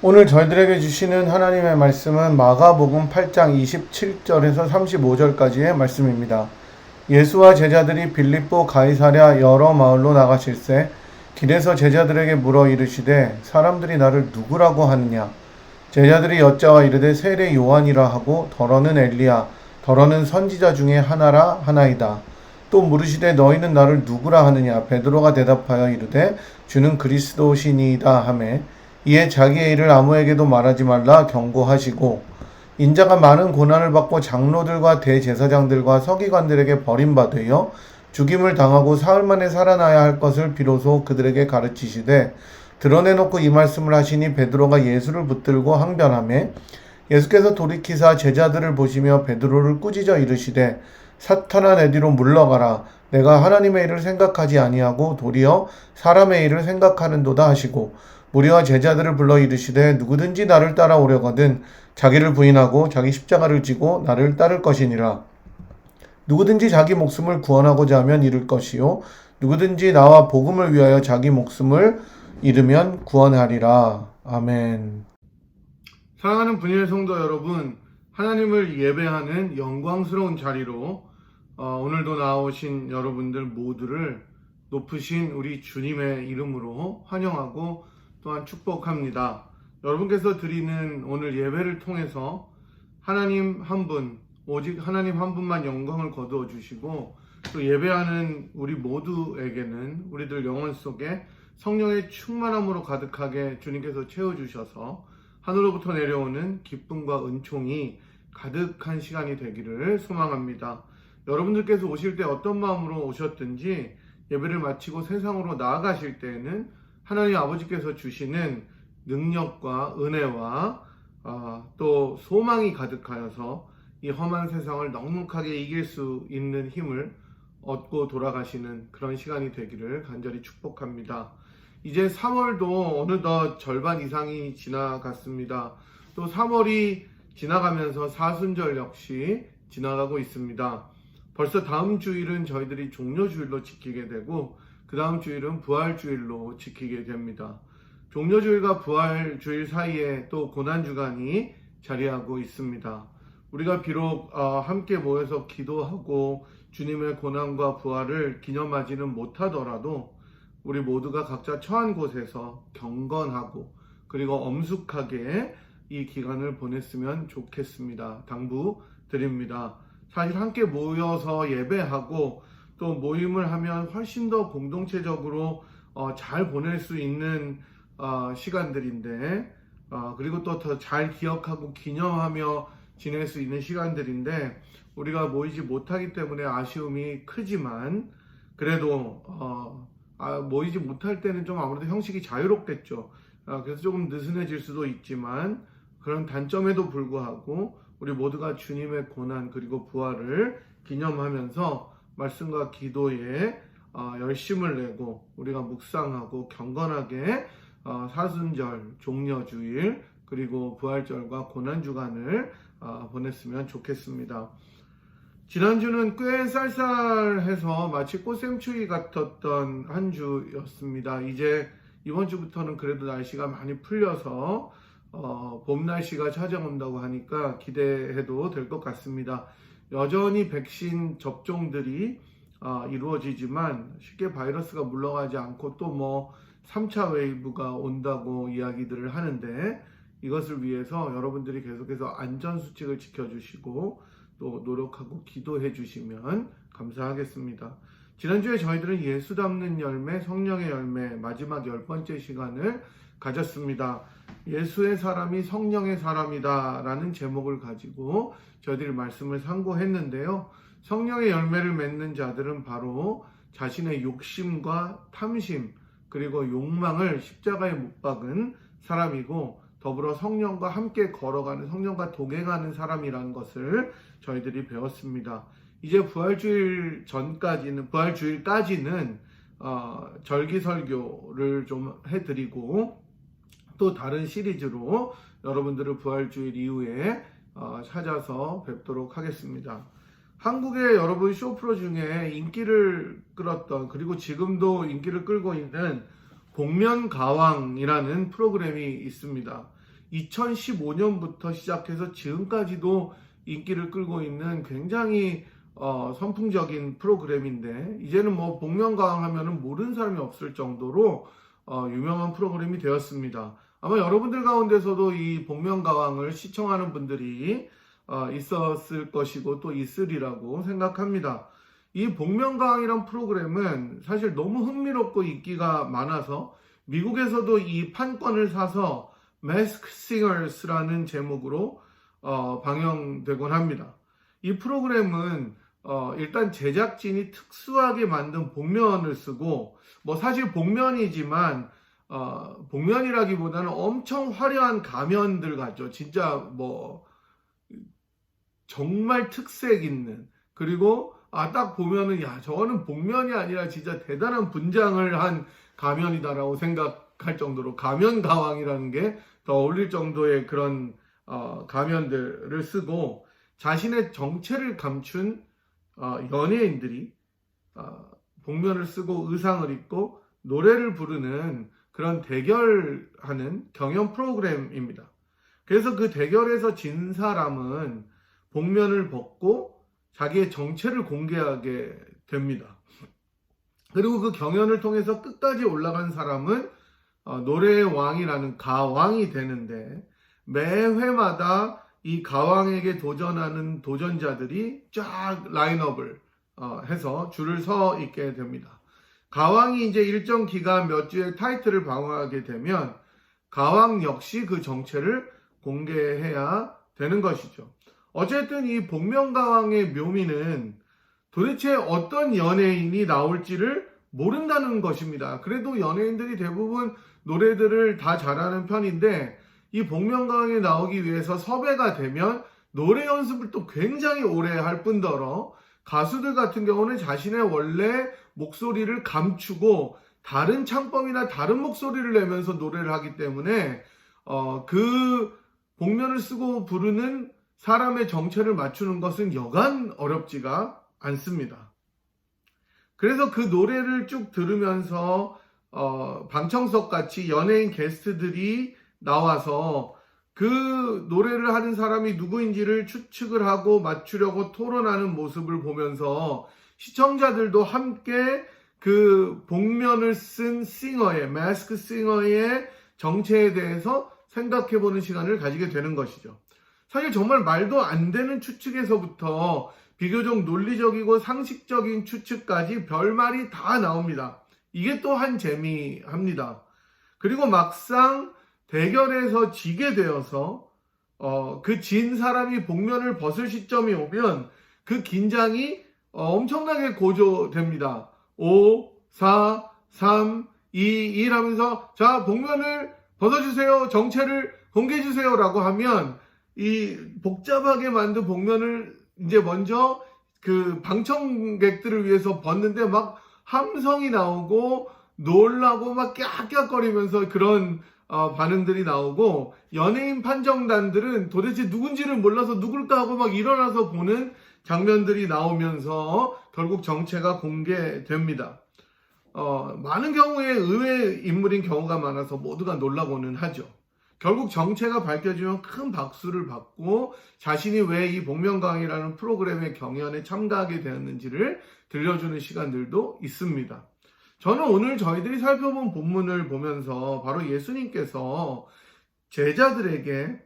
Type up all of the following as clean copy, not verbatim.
오늘 저희들에게 주시는 하나님의 말씀은 마가복음 8장 27절에서 35절까지의 말씀입니다. 예수와 제자들이 빌립보 가이사랴 여러 마을로 나가실새 길에서 제자들에게 물어 이르시되 사람들이 나를 누구라고 하느냐. 제자들이 여짜와 이르되 세례 요한이라 하고 더러는 엘리야 더러는 선지자 중에 하나라 하나이다. 또 물으시되 너희는 나를 누구라 하느냐. 베드로가 대답하여 이르되 주는 그리스도시니이다 하매 이에 자기의 일을 아무에게도 말하지 말라 경고하시고 인자가 많은 고난을 받고 장로들과 대제사장들과 서기관들에게 버림받으여 죽임을 당하고 사흘 만에 살아나야 할 것을 비로소 그들에게 가르치시되 드러내놓고 이 말씀을 하시니 베드로가 예수를 붙들고 항변하며 예수께서 돌이키사 제자들을 보시며 베드로를 꾸짖어 이르시되 사탄아 내 뒤로 물러가라. 내가 하나님의 일을 생각하지 아니하고 도리어 사람의 일을 생각하는도다 하시고 무리와 제자들을 불러 이르시되 누구든지 나를 따라오려거든 자기를 부인하고 자기 십자가를 지고 나를 따를 것이니라. 누구든지 자기 목숨을 구원하고자 하면 잃을 것이요 누구든지 나와 복음을 위하여 자기 목숨을 잃으면 구원하리라. 아멘. 사랑하는 분유의 성도 여러분, 하나님을 예배하는 영광스러운 자리로 오늘도 나오신 여러분들 모두를 높으신 우리 주님의 이름으로 환영하고 또한 축복합니다. 여러분께서 드리는 오늘 예배를 통해서 하나님 한 분, 오직 하나님 한 분만 영광을 거두어 주시고 또 예배하는 우리 모두에게는 우리들 영혼 속에 성령의 충만함으로 가득하게 주님께서 채워주셔서 하늘로부터 내려오는 기쁨과 은총이 가득한 시간이 되기를 소망합니다. 여러분들께서 오실 때 어떤 마음으로 오셨든지 예배를 마치고 세상으로 나아가실 때에는 하나님 아버지께서 주시는 능력과 은혜와 또 소망이 가득하여서 이 험한 세상을 넉넉하게 이길 수 있는 힘을 얻고 돌아가시는 그런 시간이 되기를 간절히 축복합니다. 이제 3월도 어느덧 절반 이상이 지나갔습니다. 또 3월이 지나가면서 사순절 역시 지나가고 있습니다. 벌써 다음 주일은 저희들이 종료주일로 지키게 되고 그 다음 주일은 부활주일로 지키게 됩니다. 종료주일과 부활주일 사이에 또 고난주간이 자리하고 있습니다. 우리가 비록 함께 모여서 기도하고 주님의 고난과 부활을 기념하지는 못하더라도 우리 모두가 각자 처한 곳에서 경건하고 그리고 엄숙하게 이 기간을 보냈으면 좋겠습니다. 당부드립니다. 사실 함께 모여서 예배하고 또 모임을 하면 훨씬 더 공동체적으로 잘 보낼 수 있는 시간들인데 그리고 또 더 잘 기억하고 기념하며 지낼 수 있는 시간들인데 우리가 모이지 못하기 때문에 아쉬움이 크지만 그래도 모이지 못할 때는 좀 아무래도 형식이 자유롭겠죠. 그래서 조금 느슨해질 수도 있지만 그런 단점에도 불구하고 우리 모두가 주님의 고난 그리고 부활을 기념하면서 말씀과 기도에 열심을 내고 우리가 묵상하고 경건하게 사순절, 종려주일 그리고 부활절과 고난주간을 보냈으면 좋겠습니다. 지난주는 꽤 쌀쌀해서 마치 꽃샘추위 같았던 한 주였습니다. 이제 이번 주부터는 그래도 날씨가 많이 풀려서 봄 날씨가 찾아온다고 하니까 기대해도 될 것 같습니다. 여전히 백신 접종들이 이루어지지만 쉽게 바이러스가 물러가지 않고 또 3차 웨이브가 온다고 이야기들을 하는데 이것을 위해서 여러분들이 계속해서 안전수칙을 지켜주시고 또 노력하고 기도해 주시면 감사하겠습니다. 지난주에 저희들은 예수 닮는 열매, 성령의 열매 마지막 10번째 시간을 가졌습니다. 예수의 사람이 성령의 사람이다 라는 제목을 가지고 저희들이 말씀을 상고했는데요. 성령의 열매를 맺는 자들은 바로 자신의 욕심과 탐심 그리고 욕망을 십자가에 못 박은 사람이고 더불어 성령과 함께 걸어가는 성령과 동행하는 사람이라는 것을 저희들이 배웠습니다. 이제 부활주일까지는 절기 설교를 좀 해드리고 또 다른 시리즈로 여러분들을 부활주일 이후에 찾아서 뵙도록 하겠습니다. 한국의 여러분 쇼프로 중에 인기를 끌었던 그리고 지금도 인기를 끌고 있는 복면가왕이라는 프로그램이 있습니다. 2015년부터 시작해서 지금까지도 인기를 끌고 있는 굉장히 선풍적인 프로그램인데, 이제는 뭐 복면가왕 하면은 모르는 사람이 없을 정도로 유명한 프로그램이 되었습니다. 아마 여러분들 가운데서도 이 복면가왕을 시청하는 분들이 있었을 것이고 또 있으리라고 생각합니다. 이 복면가왕이란 프로그램은 사실 너무 흥미롭고 인기가 많아서 미국에서도 이 판권을 사서 Masked Singers라는 제목으로 방영되곤 합니다. 이 프로그램은 일단 제작진이 특수하게 만든 복면을 쓰고, 뭐 사실 복면이지만 복면이라기보다는 엄청 화려한 가면들 같죠. 진짜 뭐 정말 특색 있는, 그리고 딱 보면은 야, 저거는 복면이 아니라 진짜 대단한 분장을 한 가면이다라고 생각할 정도로 가면가왕이라는 게 더 어울릴 정도의 그런 가면들을 쓰고, 자신의 정체를 감춘 연예인들이 복면을 쓰고 의상을 입고 노래를 부르는 그런 대결하는 경연 프로그램입니다. 그래서 그 대결에서 진 사람은 복면을 벗고 자기의 정체를 공개하게 됩니다. 그리고 그 경연을 통해서 끝까지 올라간 사람은 노래의 왕이라는 가왕이 되는데, 매 회마다 이 가왕에게 도전하는 도전자들이 쫙 라인업을 해서 줄을 서 있게 됩니다. 가왕이 이제 일정 기간 몇 주의 타이틀을 방어하게 되면 가왕 역시 그 정체를 공개해야 되는 것이죠. 어쨌든 이 복면가왕의 묘미는 도대체 어떤 연예인이 나올지를 모른다는 것입니다. 그래도 연예인들이 대부분 노래들을 다 잘하는 편인데, 이 복면가왕에 나오기 위해서 섭외가 되면 노래 연습을 또 굉장히 오래 할 뿐더러, 가수들 같은 경우는 자신의 원래 목소리를 감추고 다른 창법이나 다른 목소리를 내면서 노래를 하기 때문에 그 복면을 쓰고 부르는 사람의 정체를 맞추는 것은 여간 어렵지가 않습니다. 그래서 그 노래를 쭉 들으면서 방청석 같이 연예인 게스트들이 나와서 그 노래를 하는 사람이 누구인지를 추측을 하고 맞추려고 토론하는 모습을 보면서 시청자들도 함께 그 복면을 쓴 싱어의, 마스크 싱어의 정체에 대해서 생각해보는 시간을 가지게 되는 것이죠. 사실 정말 말도 안 되는 추측에서부터 비교적 논리적이고 상식적인 추측까지 별말이 다 나옵니다. 이게 또 한 재미합니다. 그리고 막상 대결에서 지게 되어서 그 진 사람이 복면을 벗을 시점이 오면 그 긴장이 엄청나게 고조됩니다. 5, 4, 3, 2, 1 하면서 자, 복면을 벗어주세요. 정체를 공개해주세요. 라고 하면 이 복잡하게 만든 복면을 이제 먼저 그 방청객들을 위해서 벗는데 막 함성이 나오고 놀라고 막 깍깍거리면서 그런 반응들이 나오고, 연예인 판정단들은 도대체 누군지를 몰라서 누굴까 하고 막 일어나서 보는 장면들이 나오면서 결국 정체가 공개됩니다. 많은 경우에 의외 인물인 경우가 많아서 모두가 놀라고는 하죠. 결국 정체가 밝혀지면 큰 박수를 받고 자신이 왜 이 복면가왕이라는 프로그램의 경연에 참가하게 되었는지를 들려주는 시간들도 있습니다. 저는 오늘 저희들이 살펴본 본문을 보면서 바로 예수님께서 제자들에게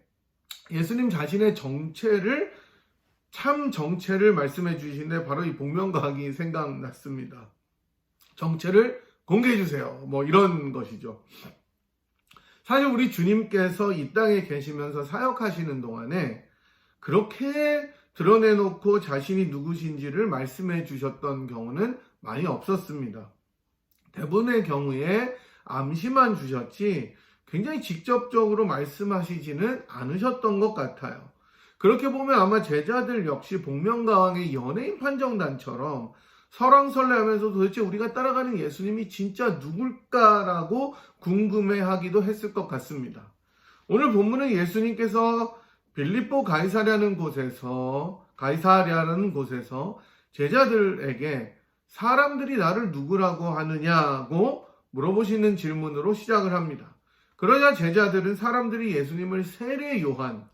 예수님 자신의 정체를, 참 정체를 말씀해 주시는데 바로 이 복면가왕이 생각났습니다. 정체를 공개해 주세요. 뭐 이런 것이죠. 사실 우리 주님께서 이 땅에 계시면서 사역하시는 동안에 그렇게 드러내놓고 자신이 누구신지를 말씀해 주셨던 경우는 많이 없었습니다. 대부분의 경우에 암시만 주셨지 굉장히 직접적으로 말씀하시지는 않으셨던 것 같아요. 그렇게 보면 아마 제자들 역시 복면가왕의 연예인 판정단처럼 설왕설래하면서 도대체 우리가 따라가는 예수님이 진짜 누굴까라고 궁금해하기도 했을 것 같습니다. 오늘 본문은 예수님께서 빌립보 가이사랴라는 곳에서 제자들에게 사람들이 나를 누구라고 하느냐고 물어보시는 질문으로 시작을 합니다. 그러자 제자들은 사람들이 예수님을 세례 요한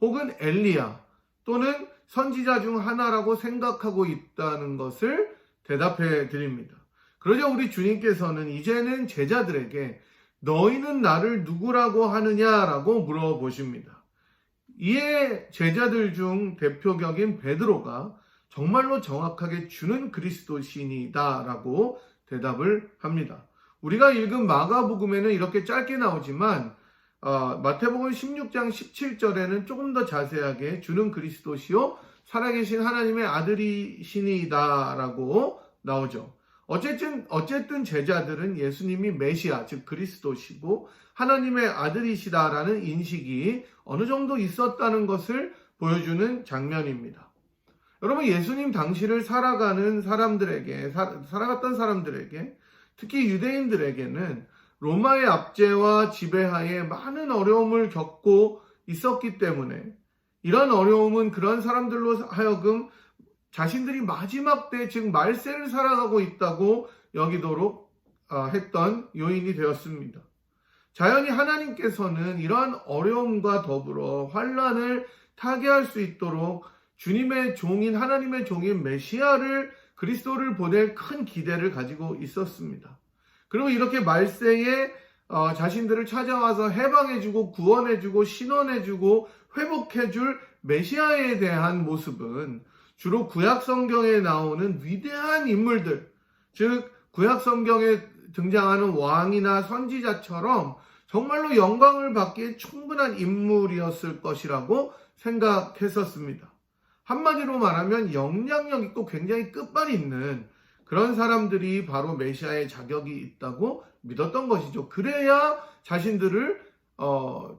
혹은 엘리야 또는 선지자 중 하나라고 생각하고 있다는 것을 대답해 드립니다. 그러자 우리 주님께서는 이제는 제자들에게 너희는 나를 누구라고 하느냐라고 물어보십니다. 이에 제자들 중 대표격인 베드로가 정말로 정확하게 주는 그리스도시니이다 라고 대답을 합니다. 우리가 읽은 마가복음에는 이렇게 짧게 나오지만 마태복음 16장 17절에는 조금 더 자세하게 주는 그리스도시요 살아계신 하나님의 아들이시니이다 라고 나오죠. 어쨌든 제자들은 예수님이 메시아, 즉 그리스도시고 하나님의 아들이시다라는 인식이 어느 정도 있었다는 것을 보여주는 장면입니다. 여러분, 예수님 당시를 살아갔던 사람들에게, 특히 유대인들에게는 로마의 압제와 지배하에 많은 어려움을 겪고 있었기 때문에 이런 어려움은 그런 사람들로 하여금 자신들이 마지막 때, 즉 말세를 살아가고 있다고 여기도록 했던 요인이 되었습니다. 자연히 하나님께서는 이러한 어려움과 더불어 환난을 타개할 수 있도록 주님의 종인 하나님의 종인 메시아를 그리스도를 보낼 큰 기대를 가지고 있었습니다. 그리고 이렇게 말세에 자신들을 찾아와서 해방해주고 구원해주고 신원해주고 회복해줄 메시아에 대한 모습은 주로 구약 성경에 나오는 위대한 인물들, 즉 구약 성경에 등장하는 왕이나 선지자처럼 정말로 영광을 받기에 충분한 인물이었을 것이라고 생각했었습니다. 한마디로 말하면 영향력 있고 굉장히 끝발이 있는 그런 사람들이 바로 메시아의 자격이 있다고 믿었던 것이죠. 그래야 자신들을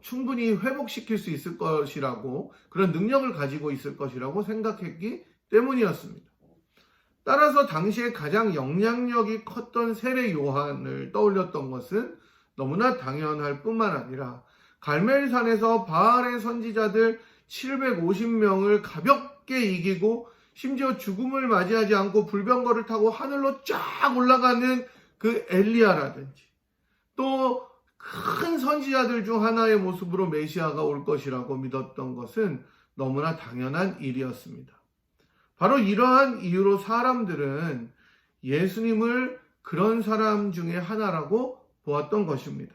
충분히 회복시킬 수 있을 것이라고, 그런 능력을 가지고 있을 것이라고 생각했기 때문이었습니다. 따라서 당시에 가장 영향력이 컸던 세례 요한을 떠올렸던 것은 너무나 당연할 뿐만 아니라 갈멜산에서 바알의 선지자들 750명을 가볍게 이기고 심지어 죽음을 맞이하지 않고 불병거를 타고 하늘로 쫙 올라가는 그 엘리야라든지, 또 큰 선지자들 중 하나의 모습으로 메시아가 올 것이라고 믿었던 것은 너무나 당연한 일이었습니다. 바로 이러한 이유로 사람들은 예수님을 그런 사람 중에 하나라고 보았던 것입니다.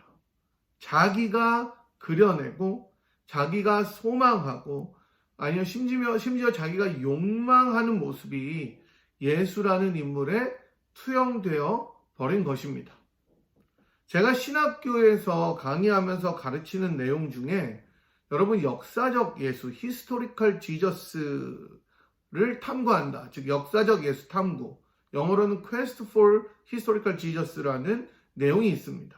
자기가 그려내고 자기가 소망하고, 아니요 심지어 자기가 욕망하는 모습이 예수라는 인물에 투영되어 버린 것입니다. 제가 신학교에서 강의하면서 가르치는 내용 중에 여러분, 역사적 예수, 히스토리컬 지저스를 탐구한다, 즉 역사적 예수 탐구, 영어로는 Quest for Historical Jesus라는 내용이 있습니다.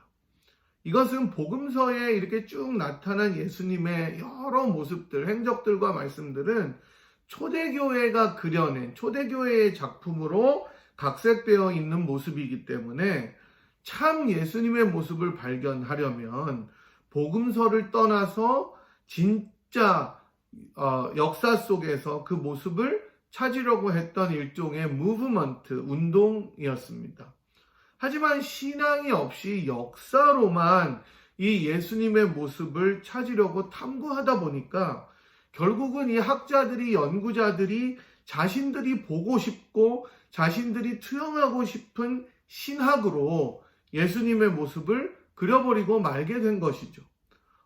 이것은 복음서에 이렇게 쭉 나타난 예수님의 여러 모습들, 행적들과 말씀들은 초대교회가 그려낸 초대교회의 작품으로 각색되어 있는 모습이기 때문에 참 예수님의 모습을 발견하려면 복음서를 떠나서 진짜 역사 속에서 그 모습을 찾으려고 했던 일종의 무브먼트, 운동이었습니다. 하지만 신앙이 없이 역사로만 이 예수님의 모습을 찾으려고 탐구하다 보니까 결국은 이 학자들이, 연구자들이 자신들이 보고 싶고 자신들이 투영하고 싶은 신학으로 예수님의 모습을 그려버리고 말게 된 것이죠.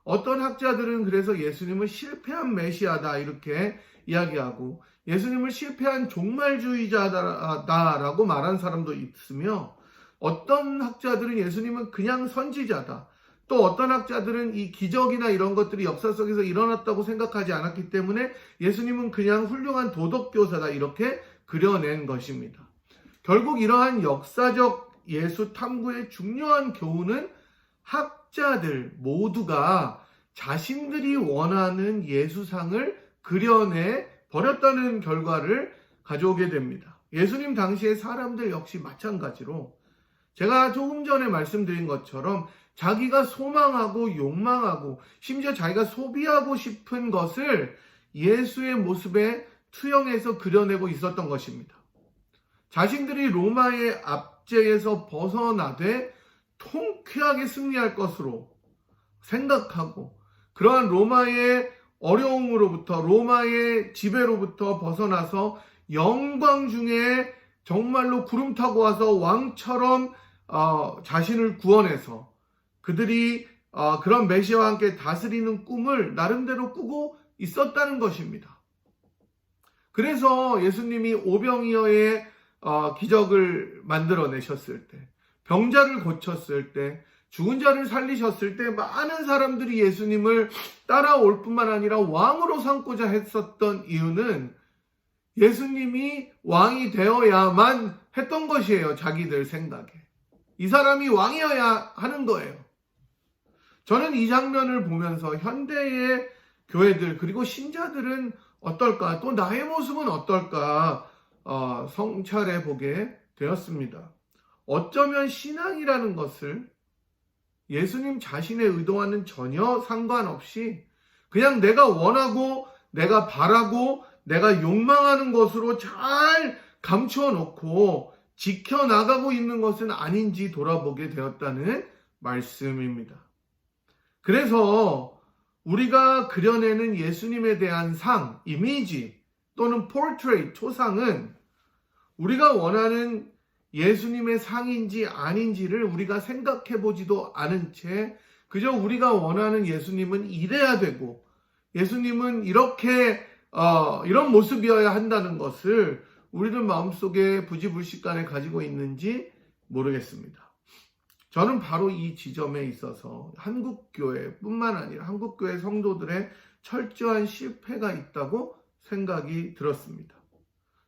어떤 학자들은 그래서 예수님은 실패한 메시아다 이렇게 이야기하고, 예수님을 실패한 종말주의자다라고 말한 사람도 있으며, 어떤 학자들은 예수님은 그냥 선지자다, 또 어떤 학자들은 이 기적이나 이런 것들이 역사 속에서 일어났다고 생각하지 않았기 때문에 예수님은 그냥 훌륭한 도덕교사다 이렇게 그려낸 것입니다. 결국 이러한 역사적 예수 탐구의 중요한 교훈은 학자들 모두가 자신들이 원하는 예수상을 그려내 버렸다는 결과를 가져오게 됩니다. 예수님 당시의 사람들 역시 마찬가지로 제가 조금 전에 말씀드린 것처럼 자기가 소망하고 욕망하고 심지어 자기가 소비하고 싶은 것을 예수의 모습에 투영해서 그려내고 있었던 것입니다. 자신들이 로마의 압제에서 벗어나되 통쾌하게 승리할 것으로 생각하고 그러한 로마의 어려움으로부터 로마의 지배로부터 벗어나서 영광 중에 정말로 구름 타고 와서 왕처럼 자신을 구원해서 그들이 그런 메시아와 함께 다스리는 꿈을 나름대로 꾸고 있었다는 것입니다. 그래서 예수님이 오병이어의 기적을 만들어내셨을 때, 병자를 고쳤을 때, 죽은 자를 살리셨을 때 많은 사람들이 예수님을 따라올 뿐만 아니라 왕으로 삼고자 했었던 이유는 예수님이 왕이 되어야만 했던 것이에요. 자기들 생각에. 이 사람이 왕이어야 하는 거예요. 저는 이 장면을 보면서 현대의 교회들 그리고 신자들은 어떨까? 또 나의 모습은 어떨까? 성찰해 보게 되었습니다. 어쩌면 신앙이라는 것을 예수님 자신의 의도와는 전혀 상관없이 그냥 내가 원하고 내가 바라고 내가 욕망하는 것으로 잘 감추어 놓고 지켜나가고 있는 것은 아닌지 돌아보게 되었다는 말씀입니다. 그래서 우리가 그려내는 예수님에 대한 상, 이미지 또는 포트레이트, 초상은 우리가 원하는 예수님의 상인지 아닌지를 우리가 생각해 보지도 않은 채 그저 우리가 원하는 예수님은 이래야 되고 예수님은 이렇게 이런 모습이어야 한다는 것을 우리들 마음속에 부지불식간에 가지고 있는지 모르겠습니다. 저는 바로 이 지점에 있어서 한국교회뿐만 아니라 한국교회 성도들의 철저한 실패가 있다고 생각이 들었습니다.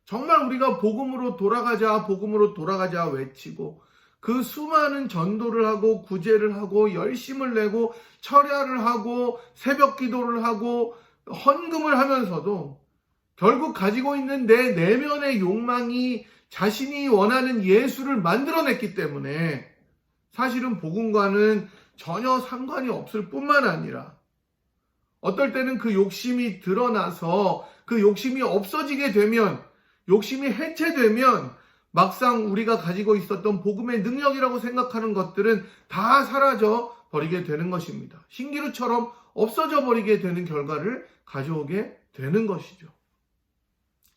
정말 우리가 복음으로 돌아가자 외치고 그 수많은 전도를 하고 구제를 하고 열심을 내고 철야를 하고 새벽 기도를 하고 헌금을 하면서도 결국 가지고 있는 내 내면의 욕망이 자신이 원하는 예수를 만들어냈기 때문에 사실은 복음과는 전혀 상관이 없을 뿐만 아니라 어떨 때는 그 욕심이 드러나서 그 욕심이 없어지게 되면 욕심이 해체되면 막상 우리가 가지고 있었던 복음의 능력이라고 생각하는 것들은 다 사라져 버리게 되는 것입니다. 신기루처럼 없어져 버리게 되는 결과를 가져오게 되는 것이죠.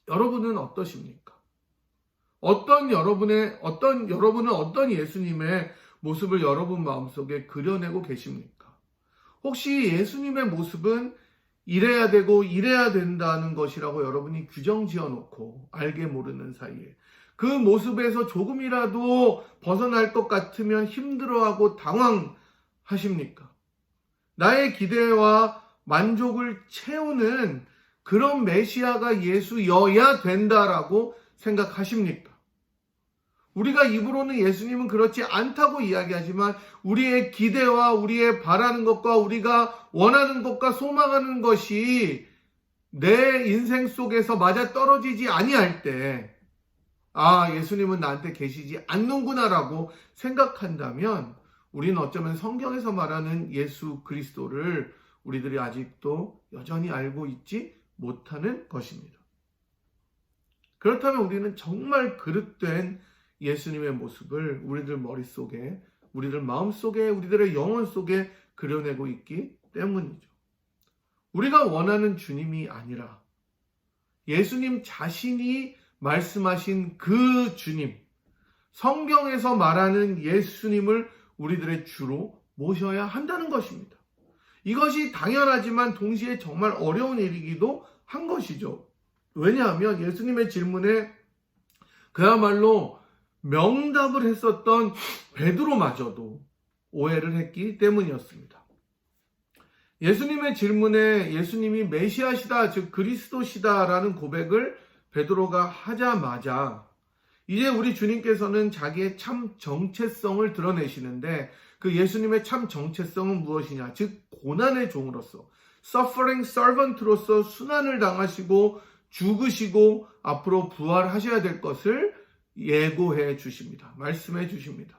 여러분은 어떠십니까? 여러분은 어떤 예수님의 모습을 여러분 마음속에 그려내고 계십니까? 혹시 예수님의 모습은 이래야 되고 이래야 된다는 것이라고 여러분이 규정 지어놓고 알게 모르는 사이에 그 모습에서 조금이라도 벗어날 것 같으면 힘들어하고 당황하십니까? 나의 기대와 만족을 채우는 그런 메시아가 예수여야 된다라고 생각하십니까? 우리가 입으로는 예수님은 그렇지 않다고 이야기하지만 우리의 기대와 우리의 바라는 것과 우리가 원하는 것과 소망하는 것이 내 인생 속에서 맞아떨어지지 아니할 때 예수님은 나한테 계시지 않는구나라고 생각한다면 우리는 어쩌면 성경에서 말하는 예수 그리스도를 우리들이 아직도 여전히 알고 있지 못하는 것입니다. 그렇다면 우리는 정말 그릇된 예수님의 모습을 우리들 머릿속에, 우리들 마음속에, 우리들의 영혼 속에 그려내고 있기 때문이죠. 우리가 원하는 주님이 아니라 예수님 자신이 말씀하신 그 주님, 성경에서 말하는 예수님을 우리들의 주로 모셔야 한다는 것입니다. 이것이 당연하지만 동시에 정말 어려운 일이기도 한 것이죠. 왜냐하면 예수님의 질문에 그야말로 명답을 했었던 베드로마저도 오해를 했기 때문이었습니다. 예수님의 질문에 예수님이 메시아시다, 즉 그리스도시다라는 고백을 베드로가 하자마자 이제 우리 주님께서는 자기의 참 정체성을 드러내시는데 그 예수님의 참 정체성은 무엇이냐? 즉 고난의 종으로서 suffering servant로서 순환을 당하시고 죽으시고 앞으로 부활하셔야 될 것을 예고해 주십니다. 말씀해 주십니다.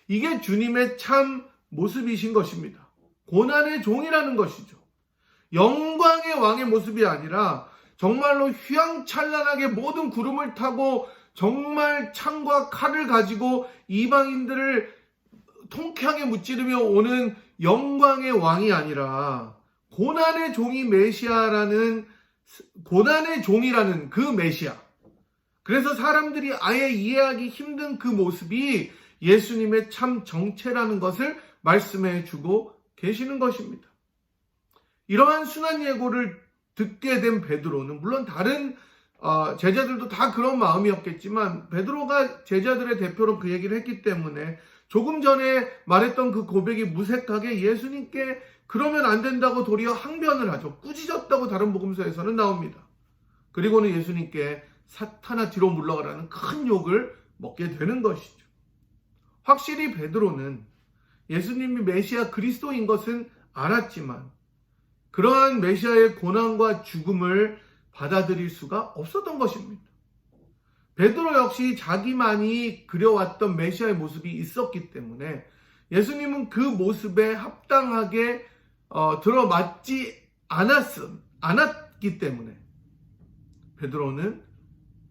이게 주님의 참 모습이신 것입니다. 고난의 종이라는 것이죠. 영광의 왕의 모습이 아니라 정말로 휘황찬란하게 모든 구름을 타고 정말 창과 칼을 가지고 이방인들을 통쾌하게 무찌르며 오는 영광의 왕이 아니라 고난의 종이 메시아라는, 고난의 종이라는 그 메시아. 그래서 사람들이 아예 이해하기 힘든 그 모습이 예수님의 참 정체라는 것을 말씀해 주고 계시는 것입니다. 이러한 순환 예고를 듣게 된 베드로는, 물론 다른 제자들도 다 그런 마음이었겠지만 베드로가 제자들의 대표로 그 얘기를 했기 때문에 조금 전에 말했던 그 고백이 무색하게 예수님께 그러면 안 된다고 도리어 항변을 하죠. 꾸짖었다고 다른 복음서에서는 나옵니다. 그리고는 예수님께 사탄아 뒤로 물러가라는 큰 욕을 먹게 되는 것이죠. 확실히 베드로는 예수님이 메시아 그리스도인 것은 알았지만 그러한 메시아의 고난과 죽음을 받아들일 수가 없었던 것입니다. 베드로 역시 자기만이 그려왔던 메시아의 모습이 있었기 때문에 예수님은 그 모습에 합당하게 들어맞지 않았기 때문에 베드로는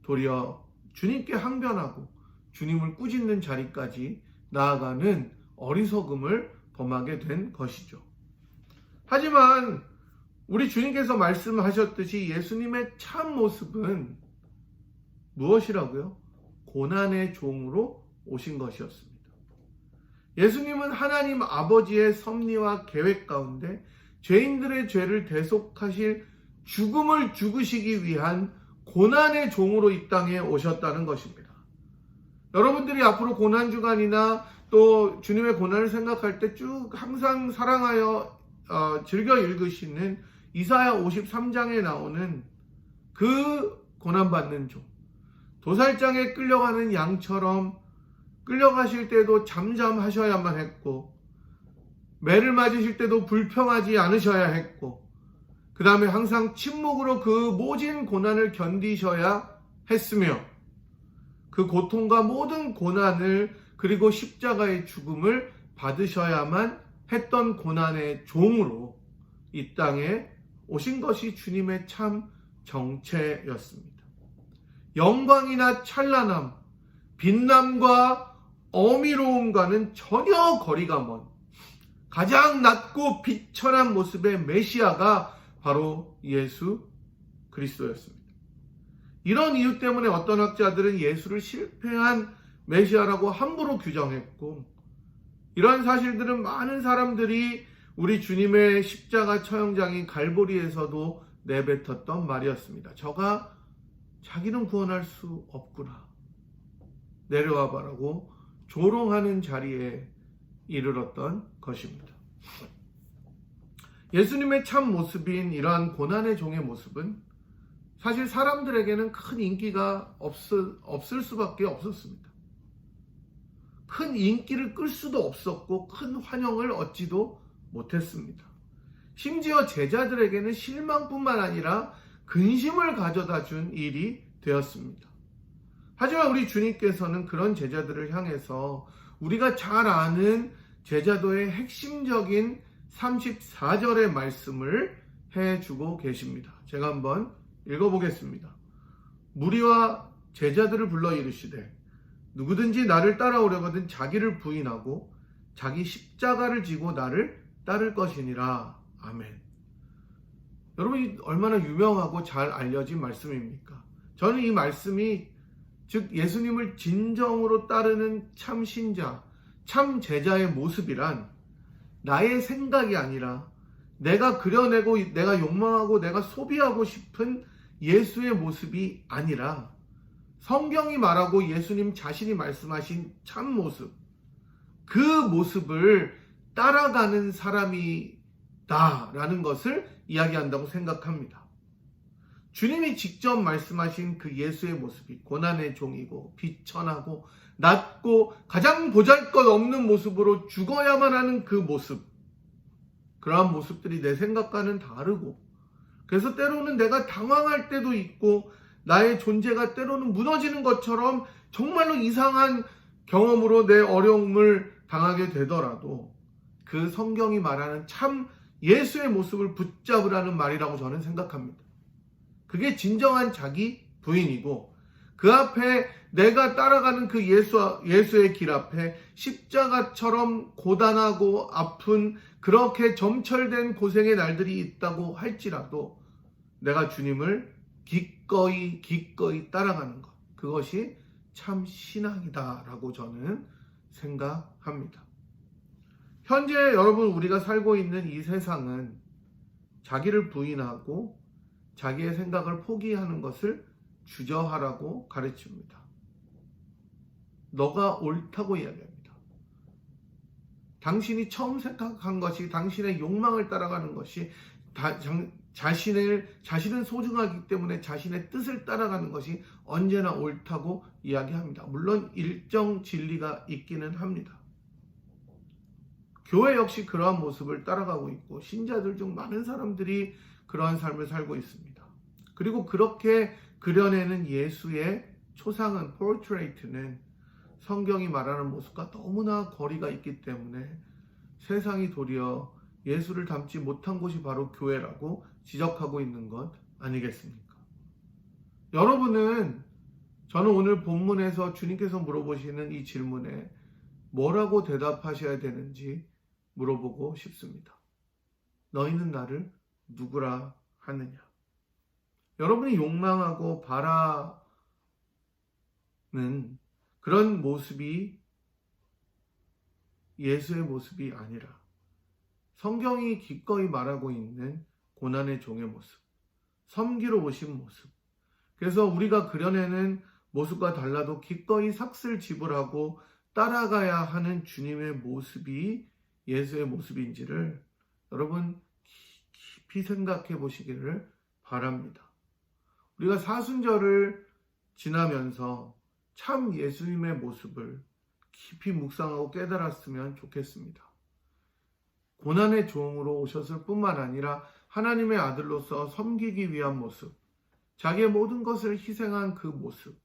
도리어 주님께 항변하고 주님을 꾸짖는 자리까지 나아가는 어리석음을 범하게 된 것이죠. 하지만 우리 주님께서 말씀하셨듯이 예수님의 참 모습은 무엇이라고요? 고난의 종으로 오신 것이었습니다. 예수님은 하나님 아버지의 섭리와 계획 가운데 죄인들의 죄를 대속하실 죽음을 죽으시기 위한 고난의 종으로 이 땅에 오셨다는 것입니다. 여러분들이 앞으로 고난주간이나 또 주님의 고난을 생각할 때 쭉 항상 사랑하여 즐겨 읽으시는 이사야 53장에 나오는 그 고난받는 종, 도살장에 끌려가는 양처럼 끌려가실 때도 잠잠하셔야만 했고 매를 맞으실 때도 불평하지 않으셔야 했고 그 다음에 항상 침묵으로 그 모진 고난을 견디셔야 했으며 그 고통과 모든 고난을 그리고 십자가의 죽음을 받으셔야만 했던 고난의 종으로 이 땅에 오신 것이 주님의 참 정체였습니다. 영광이나 찬란함, 빛남과 어미로움과는 전혀 거리가 먼 가장 낮고 비천한 모습의 메시아가 바로 예수 그리스도였습니다. 이런 이유 때문에 어떤 학자들은 예수를 실패한 메시아라고 함부로 규정했고 이러한 사실들은 많은 사람들이 우리 주님의 십자가 처형장인 갈보리에서도 내뱉었던 말이었습니다. 저가 자기는 구원할 수 없구나. 내려와 봐라고 조롱하는 자리에 이르렀던 것입니다. 예수님의 참 모습인 이러한 고난의 종의 모습은 사실 사람들에게는 큰 인기가 없을 수밖에 없었습니다. 큰 인기를 끌 수도 없었고 큰 환영을 얻지도 못했습니다. 심지어 제자들에게는 실망뿐만 아니라 근심을 가져다 준 일이 되었습니다. 하지만 우리 주님께서는 그런 제자들을 향해서 우리가 잘 아는 제자도의 핵심적인 34절의 말씀을 해주고 계십니다. 제가 한번 읽어보겠습니다. 무리와 제자들을 불러 이르시되 누구든지 나를 따라오려거든 자기를 부인하고 자기 십자가를 지고 나를 따를 것이니라. 아멘. 여러분, 얼마나 유명하고 잘 알려진 말씀입니까? 저는 이 말씀이 즉 예수님을 진정으로 따르는 참 신자, 참 제자의 모습이란 나의 생각이 아니라 내가 그려내고 내가 욕망하고 내가 소비하고 싶은 예수의 모습이 아니라 성경이 말하고 예수님 자신이 말씀하신 참 모습, 그 모습을 따라가는 사람이다라는 것을 이야기한다고 생각합니다. 주님이 직접 말씀하신 그 예수의 모습이 고난의 종이고 비천하고 낮고 가장 보잘것없는 모습으로 죽어야만 하는 그 모습, 그러한 모습들이 내 생각과는 다르고 그래서 때로는 내가 당황할 때도 있고 나의 존재가 때로는 무너지는 것처럼 정말로 이상한 경험으로 내 어려움을 당하게 되더라도 그 성경이 말하는 참 예수의 모습을 붙잡으라는 말이라고 저는 생각합니다. 그게 진정한 자기 부인이고 그 앞에 내가 따라가는 그 예수의 길 앞에 십자가처럼 고단하고 아픈 그렇게 점철된 고생의 날들이 있다고 할지라도 내가 주님을 기꺼이 따라가는 것, 그것이 참 신앙이다라고 저는 생각합니다. 현재 여러분 우리가 살고 있는 이 세상은 자기를 부인하고 자기의 생각을 포기하는 것을 주저하라고 가르칩니다. 너가 옳다고 이야기합니다. 당신이 처음 생각한 것이, 당신의 욕망을 따라가는 것이, 자신은 소중하기 때문에 자신의 뜻을 따라가는 것이 언제나 옳다고 이야기합니다. 물론 일정 진리가 있기는 합니다. 교회 역시 그러한 모습을 따라가고 있고 신자들 중 많은 사람들이 그러한 삶을 살고 있습니다. 그리고 그렇게 그려내는 예수의 초상은, 포트레이트는 성경이 말하는 모습과 너무나 거리가 있기 때문에 세상이 도리어 예수를 닮지 못한 곳이 바로 교회라고 지적하고 있는 것 아니겠습니까? 여러분은, 저는 오늘 본문에서 주님께서 물어보시는 이 질문에 뭐라고 대답하셔야 되는지 물어보고 싶습니다. 너희는 나를 누구라 하느냐? 여러분이 욕망하고 바라는 그런 모습이 예수의 모습이 아니라 성경이 기꺼이 말하고 있는 고난의 종의 모습, 섬기러 오신 모습. 그래서 우리가 그려내는 모습과 달라도 기꺼이 삭슬 지불하고 따라가야 하는 주님의 모습이 예수의 모습인지를 여러분 깊이 생각해 보시기를 바랍니다. 우리가 사순절을 지나면서 참 예수님의 모습을 깊이 묵상하고 깨달았으면 좋겠습니다. 고난의 종으로 오셨을 뿐만 아니라 하나님의 아들로서 섬기기 위한 모습, 자기의 모든 것을 희생한 그 모습,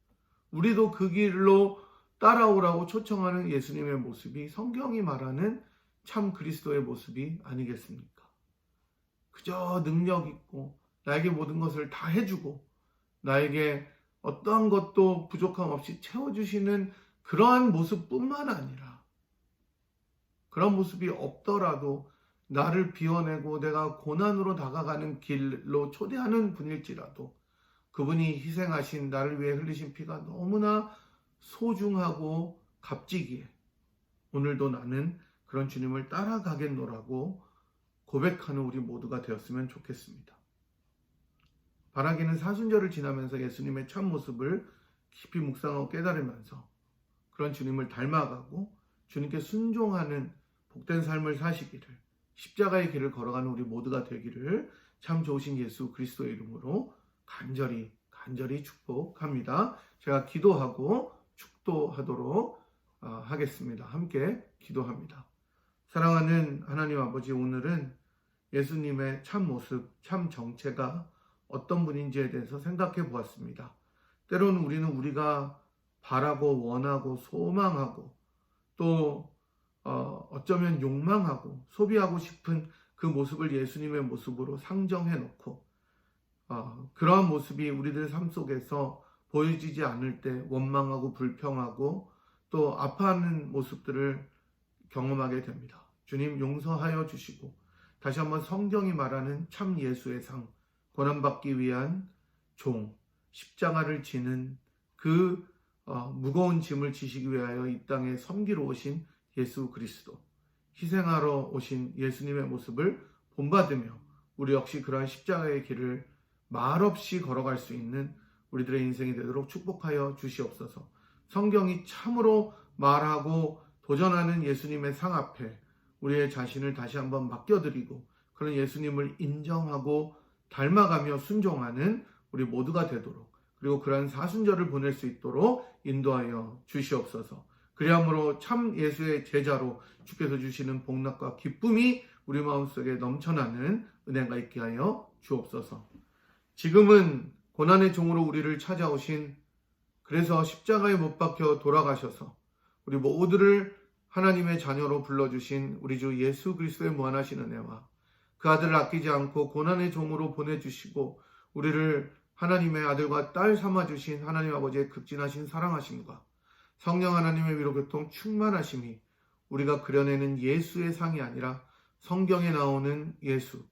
우리도 그 길로 따라오라고 초청하는 예수님의 모습이 성경이 말하는 참 그리스도의 모습이 아니겠습니까? 그저 능력 있고 나에게 모든 것을 다 해주고 나에게 어떠한 것도 부족함 없이 채워주시는 그러한 모습뿐만 아니라, 그런 모습이 없더라도 나를 비워내고 내가 고난으로 다가가는 길로 초대하는 분일지라도 그분이 희생하신, 나를 위해 흘리신 피가 너무나 소중하고 값지기에 오늘도 나는 그런 주님을 따라가겠노라고 고백하는 우리 모두가 되었으면 좋겠습니다. 바라기는 사순절을 지나면서 예수님의 참모습을 깊이 묵상하고 깨달으면서 그런 주님을 닮아가고 주님께 순종하는 복된 삶을 사시기를, 십자가의 길을 걸어가는 우리 모두가 되기를 참 좋으신 예수 그리스도의 이름으로 간절히 축복합니다. 제가 기도하고 축도하도록 하겠습니다. 함께 기도합니다. 사랑하는 하나님 아버지, 오늘은 예수님의 참 모습, 참 정체가 어떤 분인지에 대해서 생각해 보았습니다. 때로는 우리는 우리가 바라고 원하고 소망하고 또 어쩌면 욕망하고 소비하고 싶은 그 모습을 예수님의 모습으로 상정해 놓고 그러한 모습이 우리들 삶 속에서 보여지지 않을 때 원망하고 불평하고 또 아파하는 모습들을 경험하게 됩니다. 주님 용서하여 주시고 다시 한번 성경이 말하는 참 예수의 상, 고난받기 위한 종, 십자가를 지는 그 무거운 짐을 지시기 위하여 이 땅에 섬기러 오신 예수 그리스도, 희생하러 오신 예수님의 모습을 본받으며 우리 역시 그러한 십자가의 길을 말없이 걸어갈 수 있는 우리들의 인생이 되도록 축복하여 주시옵소서. 성경이 참으로 말하고 도전하는 예수님의 상 앞에 우리의 자신을 다시 한번 맡겨드리고 그런 예수님을 인정하고 닮아가며 순종하는 우리 모두가 되도록, 그리고 그러한 사순절을 보낼 수 있도록 인도하여 주시옵소서. 그리함으로 참 예수의 제자로 주께서 주시는 복락과 기쁨이 우리 마음속에 넘쳐나는 은혜가 있게 하여 주옵소서. 지금은 고난의 종으로 우리를 찾아오신, 그래서 십자가에 못 박혀 돌아가셔서 우리 모두를 하나님의 자녀로 불러주신 우리 주 예수 그리스도의 무한하신 은혜와 그 아들을 아끼지 않고 고난의 종으로 보내주시고 우리를 하나님의 아들과 딸 삼아주신 하나님 아버지의 극진하신 사랑하심과 성령 하나님의 위로 교통 충만하심이 우리가 그려내는 예수의 상이 아니라 성경에 나오는 예수,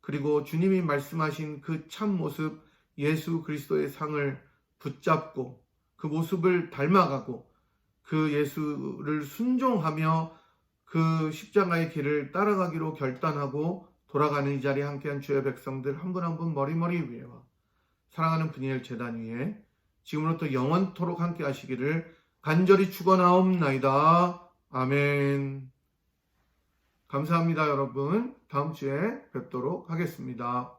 그리고 주님이 말씀하신 그 참 모습 예수 그리스도의 상을 붙잡고 그 모습을 닮아가고 그 예수를 순종하며 그 십자가의 길을 따라가기로 결단하고 돌아가는 이 자리에 함께한 주의 백성들 한 분 한 분 머리머리 위에와 사랑하는 분이엘 제단 위에 지금으로부터 영원토록 함께 하시기를 간절히 축원하옵나이다. 아멘. 감사합니다, 여러분. 다음 주에 뵙도록 하겠습니다.